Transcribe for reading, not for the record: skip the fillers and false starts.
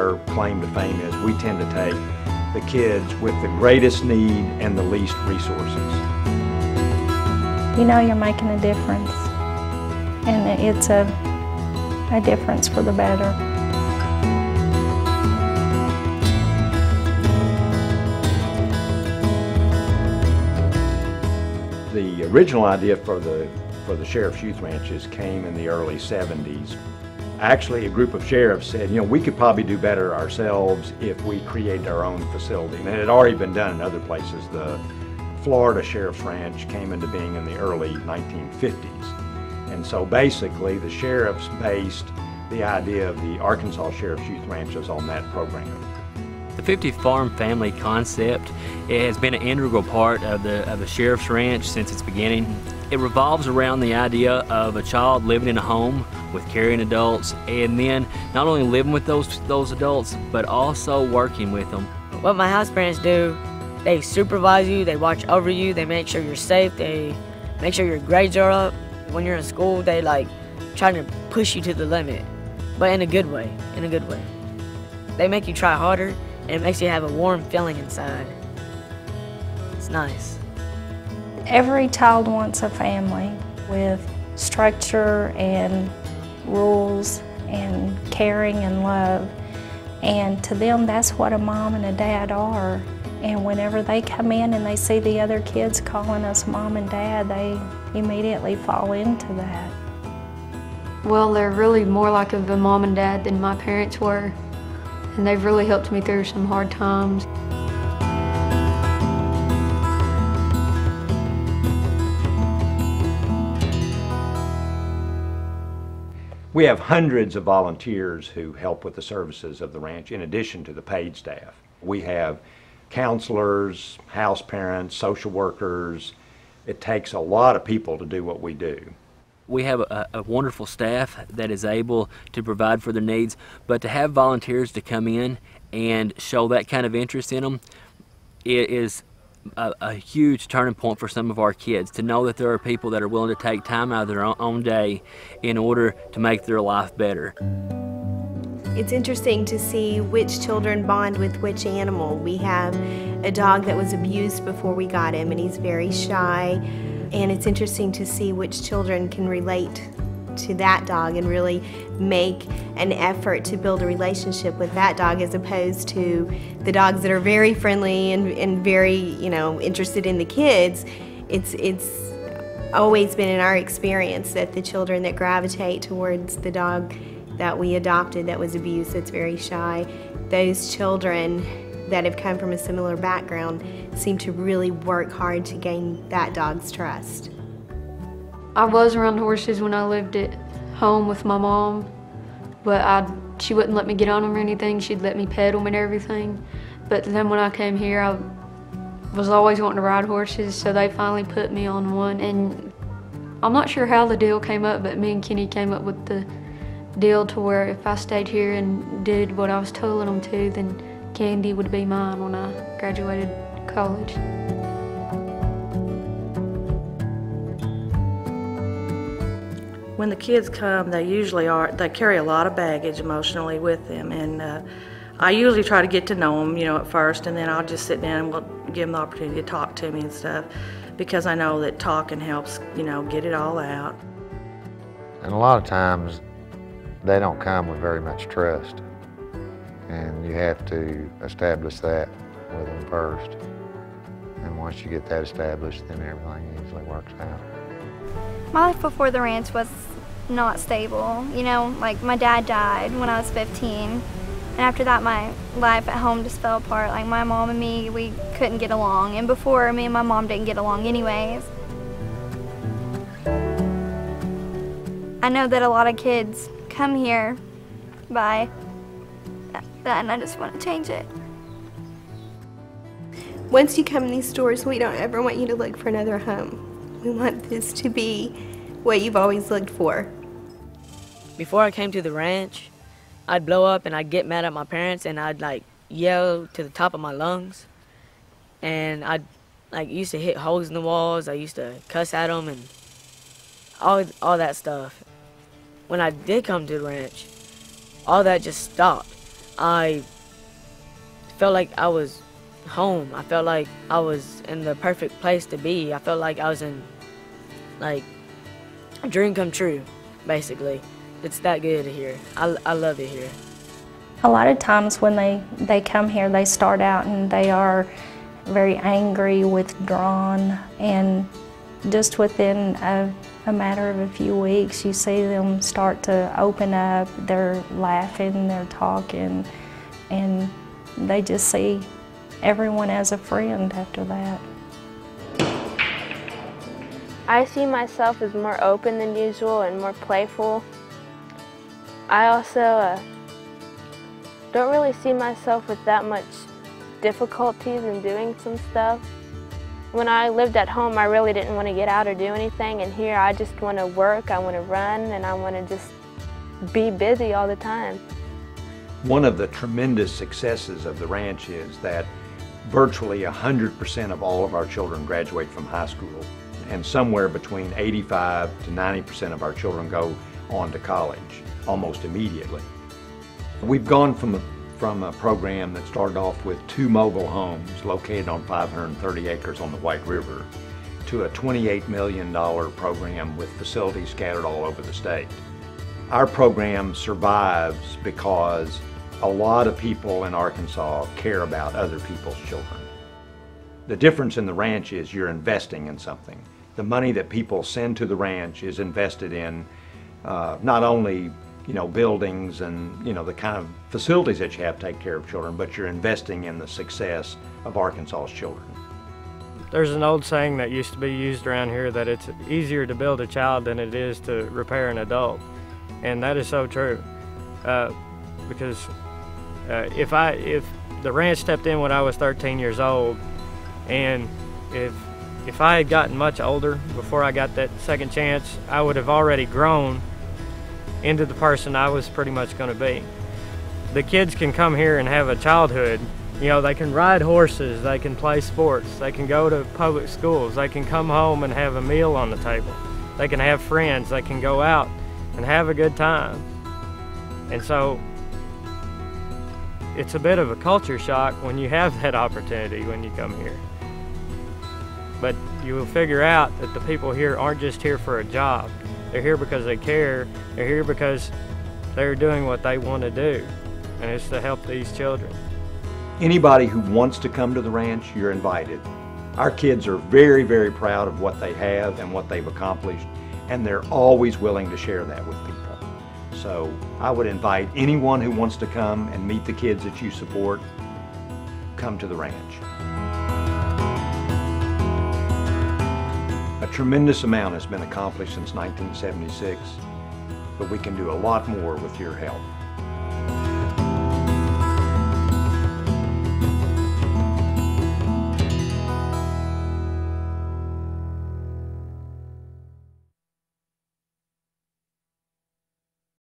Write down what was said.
our claim to fame is we tend to take the kids with the greatest need and the least resources. You know you're making a difference, and it's a difference for the better. The original idea for the Sheriff's Youth Ranches came in the early 70s. Actually, a group of sheriffs said, you know, we could probably do better ourselves if we created our own facility. And it had already been done in other places. The Florida Sheriff's Ranch came into being in the early 1950s. And so basically the sheriffs based the idea of the Arkansas Sheriff's Youth Ranches on that program. The 50 Farm Family concept, it has been an integral part of the Sheriff's Ranch since its beginning. It revolves around the idea of a child living in a home with caring adults, and then not only living with those adults, but also working with them. What my house parents do, they supervise you, they watch over you, they make sure you're safe, they make sure your grades are up. When you're in school, they like try to push you to the limit, but in a good way, They make you try harder, and it makes you have a warm feeling inside. It's nice. Every child wants a family with structure and rules and caring and love. And to them, that's what a mom and a dad are. And whenever they come in and they see the other kids calling us mom and dad, they immediately fall into that. Well, they're really more like of a mom and dad than my parents were. And they've really helped me through some hard times. We have hundreds of volunteers who help with the services of the ranch in addition to the paid staff. We have counselors, house parents, social workers. It takes a lot of people to do what we do. We have a wonderful staff that is able to provide for their needs, but to have volunteers to come in and show that kind of interest in them, it is a huge turning point for some of our kids, to know that there are people that are willing to take time out of their own day in order to make their life better. It's interesting to see which children bond with which animal. We have a dog that was abused before we got him, and he's very shy. And it's interesting to see which children can relate to that dog and really make an effort to build a relationship with that dog, as opposed to the dogs that are very friendly and very, you know, interested in the kids. It's always been in our experience that the children that gravitate towards the dog that we adopted that was abused, that's very shy, those children that have come from a similar background seem to really work hard to gain that dog's trust. I was around horses when I lived at home with my mom, but she wouldn't let me get on them or anything. She'd let me pet them and everything. But then when I came here, I was always wanting to ride horses, so they finally put me on one. And I'm not sure how the deal came up, but me and Kenny came up with the deal to where if I stayed here and did what I was telling them to, then Candy would be mine when I graduated college. When the kids come, they carry a lot of baggage emotionally with them, and I usually try to get to know them, you know, at first, and then I'll just sit down and we'll give them the opportunity to talk to me and stuff, because I know that talking helps, you know, get it all out. And a lot of times they don't come with very much trust, and you have to establish that with them first. And once you get that established, then everything usually works out. My life before the ranch was not stable. You know, like my dad died when I was 15. And after that, my life at home just fell apart. Like my mom and me, we couldn't get along. And before, me and my mom didn't get along anyways. I know that a lot of kids come here by that, and I just want to change it. Once you come in these stores, we don't ever want you to look for another home. We want this to be what you've always looked for. Before I came to the ranch, I'd blow up and I'd get mad at my parents and I'd like yell to the top of my lungs. And I'd like used to hit holes in the walls. I used to cuss at them and all that stuff. When I did come to the ranch, all that just stopped. I felt like I was home. I felt like I was in the perfect place to be. I felt like I was in, like, a dream come true, basically. It's that good here. I love it here. A lot of times when they come here, they start out and they are very angry, withdrawn, and just within a matter of a few weeks, you see them start to open up. They're laughing, they're talking, and they just see everyone as a friend after that. I see myself as more open than usual and more playful. I also don't really see myself with that much difficulties in doing some stuff. When I lived at home, I really didn't want to get out or do anything, and here I just want to work, I want to run, and I want to just be busy all the time. One of the tremendous successes of the ranch is that virtually 100% of all of our children graduate from high school, and somewhere between 85 to 90% of our children go on to college almost immediately. We've gone from a program that started off with 2 mobile homes located on 530 acres on the White River to a $28 million program with facilities scattered all over the state. Our program survives because a lot of people in Arkansas care about other people's children. The difference in the ranch is you're investing in something. The money that people send to the ranch is invested in not only buildings and the kind of facilities that you have to take care of children, but you're investing in the success of Arkansas's children. There's an old saying that used to be used around here that it's easier to build a child than it is to repair an adult, and that is so true. Because if the ranch stepped in when I was 13 years old, and if I had gotten much older before I got that second chance, I would have already grown into the person I was pretty much going to be. The kids can come here and have a childhood. They can ride horses, they can play sports, they can go to public schools, they can come home and have a meal on the table, they can have friends, they can go out and have a good time. And so it's a bit of a culture shock when you have that opportunity when you come here. But you will figure out that the people here aren't just here for a job. They're here because they care. They're here because they're doing what they want to do, and it's to help these children. Anybody who wants to come to the ranch, you're invited. Our kids are very, very proud of what they have and what they've accomplished, and they're always willing to share that with people. So I would invite anyone who wants to come and meet the kids that you support, come to the ranch. A tremendous amount has been accomplished since 1976, but we can do a lot more with your help.